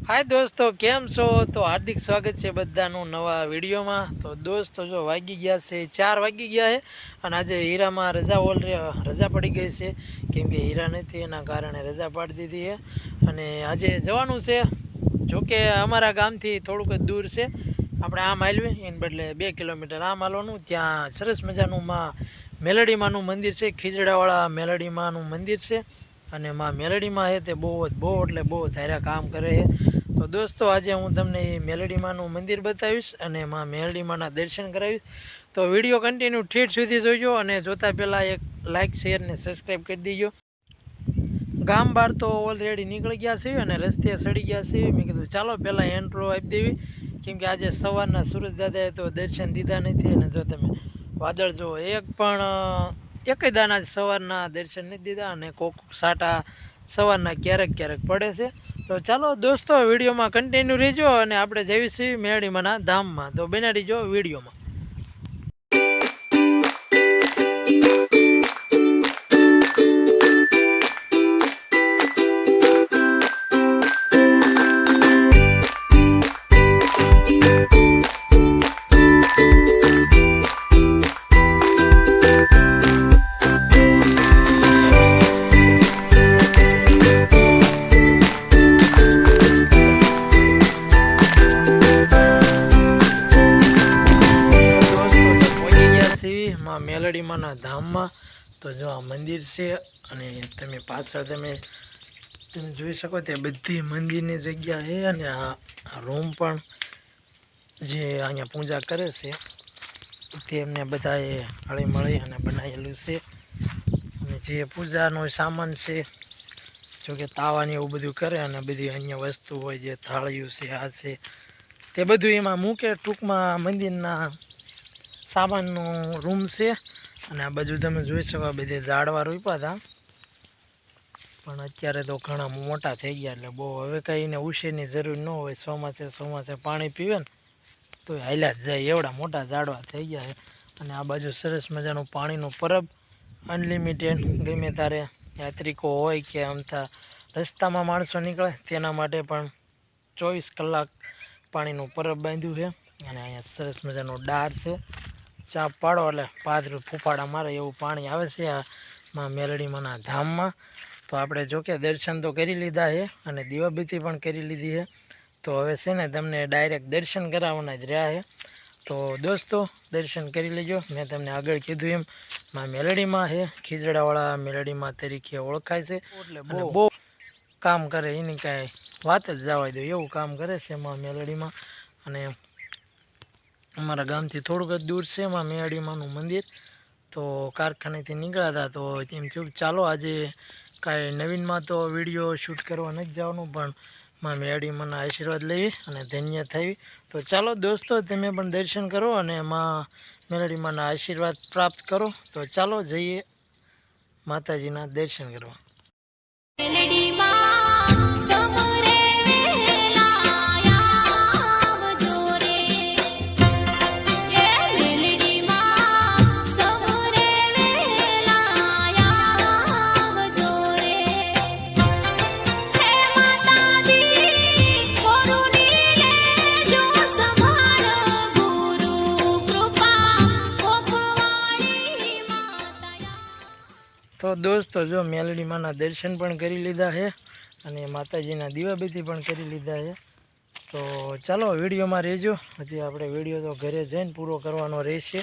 हाय दोस्तों केम छो। तो हार्दिक स्वागत है बधानु नवा विडियो में। तो दोस्तों जो वागी गया से 4 वागी गया है और आज हीरा में रजा पड़ी गई है केम के हीरा नहीं एना कारणे रजा पाड़ी दीधी है। अने आज जवानुं छे जो कि अमरा गाम थी थोड़ुंक दूर से अपने आम हालवे एन बदले 2 किलोमीटर आम हालवानुं। त्यां सरस मजानुं मां मेलडी मानुं मंदिर है, खीजड़ावाळा मेलडी मानुं मंदिर है। અને માં મેલડીમાં છે તે બહુ એટલે બહુ ધાર્યા કામ કરે છે। તો દોસ્તો આજે હું તમને એ મેલડીમાંનું મંદિર બતાવીશ અને માં મેલડીમાંના દર્શન કરાવીશ। તો વિડીયો કન્ટિન્યુ ઠેઠ સુધી જોજો અને જોતા પહેલાં એક લાઇક શેર ને સબસ્ક્રાઈબ કરી દીજો। ગામ બહાર તો ઓલરેડી નીકળી ગયા છે અને રસ્તે સડી ગયા છે। મેં કીધું ચાલો પહેલાં એન્ટ્રો આપી દેવી કેમકે આજે સવારના સૂરજ દાદાએ તો દર્શન દીધા નથી। અને જો તમે વાદળ જુઓ એક દાના સવારના દર્શન નથી દીધા અને કોક સાટા સવારના ક્યારેક પડે છે। તો ચાલો દોસ્તો વિડીયોમાં કન્ટિન્યુ રહેજો અને આપણે જઈશું મેલડીમાંના ધામમાં। તો બને રહીજો વિડીયોમાં। મેલડીમાંના ધામમાં તો જો આ મંદિર છે અને તમે પાછળ તમે જોઈ શકો તે બધી મંદિરની જગ્યા છે અને આ રૂમ પણ જે અહીંયા પૂજા કરે છે તેમને બધાએ હળી મળી અને બનાવેલું છે। અને જે પૂજાનો સામાન છે જો કે તાવાની એવું બધું કરે અને બધી અન્ય વસ્તુ હોય જે થાળીઓ છે આ છે તે બધું એમાં મૂકે। ટૂંકમાં મંદિરના સામાનનો રૂમ છે અને આ બાજુ તમે જોઈ શકો બધે ઝાડવા રોપ્યા હતા પણ અત્યારે તો ઘણા મોટા થઈ ગયા એટલે બહુ હવે કંઈ એને ઉછેરની જરૂર ન હોય। ચોમાસે પાણી પીવે ને તો હાલ્યા જ જાય એવડા મોટા ઝાડવા થઈ ગયા છે। અને આ બાજુ સરસ મજાનું પાણીનું પરબ અનલિમિટેડ ગમે તારે યાત્રિકો હોય કે અમથા રસ્તામાં માણસો નીકળે તેના માટે પણ 24 કલાક પાણીનું પરબ બાંધ્યું છે। અને અહીંયા સરસ મજાનો ડાર છે, ચાપ પાડો એટલે પાથરું ફૂફાડા મારે એવું પાણી આવે છે આ માં મેલડીમાંના ધામમાં। તો આપણે જોકે દર્શન તો કરી લીધા છે અને દીવાબત્તી પણ કરી લીધી છે। તો હવે છે ને તમને ડાયરેક્ટ દર્શન કરાવવાના જ રહ્યા છે। તો દોસ્તો દર્શન કરી લેજો। મેં તમને આગળ કીધું એમ માં મેલડીમાં છે, ખીજડાવાળા મેલડીમાં તરીકે ઓળખાય છે એટલે બહુ કામ કરે એની કાંઈ વાત જ જવા દો એવું કામ કરે છે માં મેલડીમાં। અને અમારા ગામથી થોડુંક જ દૂર છે માં મેલડીમાંનું મંદિર। તો કારખાનેથી નીકળ્યા હતા તો એમ થયું ચાલો આજે કાંઈ નવીનમાં તો વિડીયો શૂટ કરવા નથી જવાનું પણ માં મેલડીમાંના આશીર્વાદ લેવી અને ધન્ય થઈ। તો ચાલો દોસ્તો તમે પણ દર્શન કરો અને માં મેલડીમાંના આશીર્વાદ પ્રાપ્ત કરો। તો ચાલો જઈએ માતાજીના દર્શન કરવા। તો દોસ્તો જો મેલડીમાંના દર્શન પણ કરી લીધા છે અને માતાજીના દીવાબત્તી પણ કરી લીધા છે। તો ચાલો વિડીયોમાં રહેજો। હજી આપણે વિડીયો તો ઘરે જઈને પૂરો કરવાનો રહેશે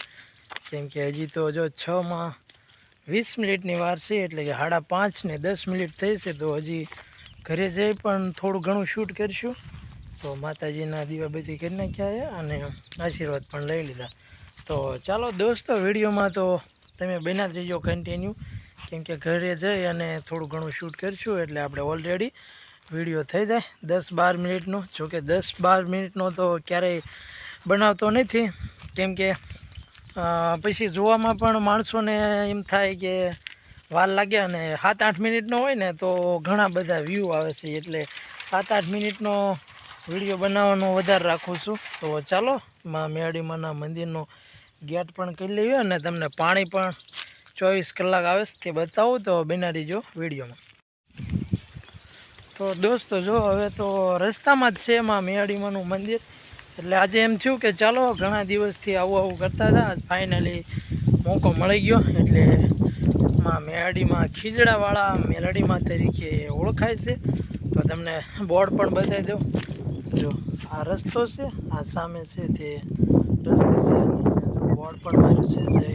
કેમ કે હજી તો જો 6:20 મિનિટની વાર છે એટલે કે 5:30 ને 10 મિનિટ થઈ છે। તો હજી ઘરે જઈ પણ થોડું ઘણું શૂટ કરીશું। તો માતાજીના દીવાબત્તી કરી નાખ્યા છે અને આશીર્વાદ પણ લઈ લીધા। તો ચાલો દોસ્તો વિડીયોમાં તો તમે બન્યા જ રહીજો કન્ટિન્યુ કેમ કે ઘરે જઈ અને થોડું ઘણું શૂટ કરીશું એટલે આપણે ઓલરેડી વિડીયો થઈ જાય 10-12 મિનિટનો। જોકે 10-12 મિનિટનો તો ક્યારેય બનાવતો નથી કેમ કે પછી જોવામાં પણ માણસોને એમ થાય કે વાર લાગે અને 7-8 મિનિટનો હોય ને તો ઘણા બધા વ્યૂ આવે છે એટલે 7-8 મિનિટનો વિડીયો બનાવવાનો વધારે રાખું છું। તો ચાલો માં મેલડીમાંના મંદિરનો ગેટ પણ કરી લેવી અને તમને પાણી પણ 24 કલાક આવે તે બતાવું। તો બના રહીજો વિડીયોમાં। તો દોસ્તો જો હવે તો રસ્તામાં જ છે એમાં મેયાડીમાનું મંદિર. એટલે આજે એમ થયું કે ચાલો ઘણા દિવસથી આવું કરતા હતા, આજ ફાઇનલી મોકો મળી ગયો. એટલે મેયાડીમાં ખીજડાવાળા મેલડીમાં તરીકે ઓળખાય છે. તો તમને બોર્ડ પણ બતાવી દઉં. જો આ રસ્તો છે, આ સામે છે તે રસ્તો છે, બોર્ડ પણ માર્યું છે જય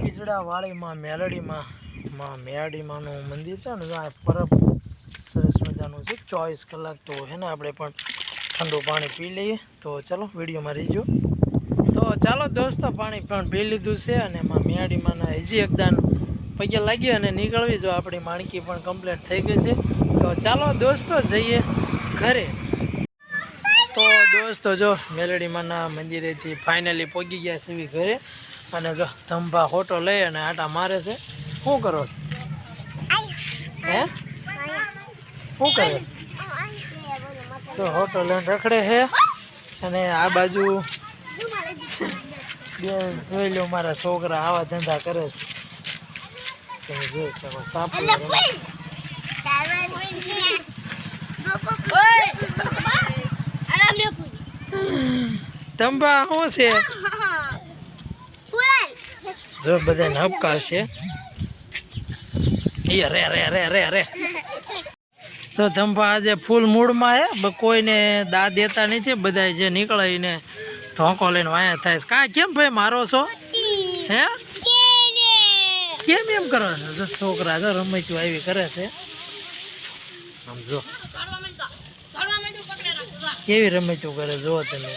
ખીજડાવાળીમાં મેલડીમાં મેયાડીમાનું મંદિર છે ને. આ પરબ સરસ મજાનું છે, 24 કલાક તો હે ને આપણે પણ ઠંડુ પાણી પી લઈએ. તો ચાલો વિડીયોમાં રહીજો. તો ચાલો દોસ્તો પાણી પણ પી લીધું છે અને એમાં મેયાડીમાંના હજી એકદાન પગે લાગી અને નીકળવી. જો આપણી માણકી પણ કમ્પ્લીટ થઈ ગઈ છે. તો ચાલો દોસ્તો જઈએ ઘરે. તો દોસ્તો જો મેલડીમાંના મંદિરેથી ફાઇનલી પહોંચી ગયા છે ઘરે. અને જો ધંભા ફોટો લઈ અને આટા મારે છે. શું કરો હે શું કરે? તો હોટલ લઈને રખડે છે. અને આ બાજુ જોઈ લો મારા છોકરા આવા ધંધા કરે છે. તમે જોઈ શકો સાપુ તંબા શું છે? જો બધાને હપકાવશે. રે રે રે રે રે તો ધંભા આજે ફૂલ મૂડમાં હે. કોઈને દા દેતા નથી. બધા જે નીકળે એને ધોકો લઈને વાયા થાય. કાંઈ કેમ ભાઈ મારો છો હે? કેમ એમ કરો છો? છોકરા જો રમતું આવી કરે છે. આમ જો કેવી રમતું કરે જુઓ તમે.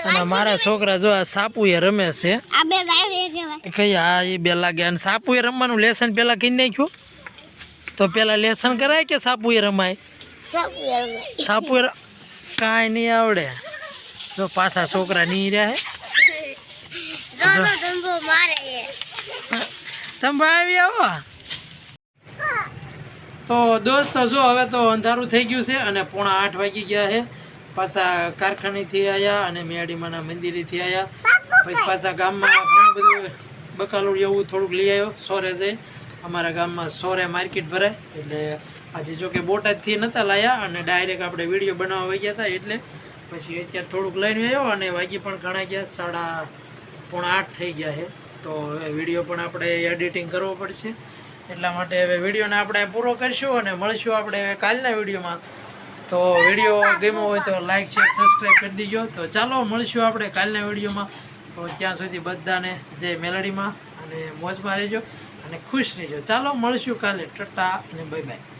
અને મારા છોકરા જો આ સાપુ એ રમે છે. કઈ હા એ બે લાગે. અને સાપુ એ રમવાનું લેસન પેલા કરી નાખ્યું. તો પેલા લેસન કરાય કે સાપુ એ રમાય? સાપુ એ કાંઈ નહીં આવડે. જો પાછા છોકરા નહીં રહ્યા તમે આવી આવો. તો દોસ્તો જો હવે તો અંધારું થઈ ગયું છે અને 7:45 વાગી ગયા છે. પાછા કારખાનેથી આવ્યા અને મેયાડીમાંના મંદિરેથી આવ્યા. પછી પાછા ગામમાં ઘણું બધું બકાલું એવું થોડુંક લઈ આવ્યો. સોરે જઈ અમારા ગામમાં સોરે માર્કેટ ભરાય. એટલે આજે જો કે બોટાદથી નહોતા લાવ્યા અને ડાયરેક્ટ આપણે વિડીયો બનાવવા વહી ગયા હતા. એટલે પછી અત્યારે થોડુંક લઈને આવ્યો અને વાગી પણ ઘણા ગયા. 7:45 થઈ ગયા છે. તો હવે વિડીયો પણ આપણે એડિટિંગ કરવો પડશે. એટલા માટે હવે વિડીયોને આપણે પૂરો કરીશું અને મળીશું આપણે હવે કાલના વિડીયોમાં. તો વિડીયો ગમ્યો હોય તો લાઈક શેર સબસ્ક્રાઈબ કરી દીજો. તો ચાલો મળીશું આપણે કાલના વિડીયોમાં. તો ત્યાં સુધી બધાને જય મેલડીમાં અને મોજમાં રહેજો અને ખુશ રહેજો. ચાલો મળીશું કાલે. ટાટા અને બાય બાય.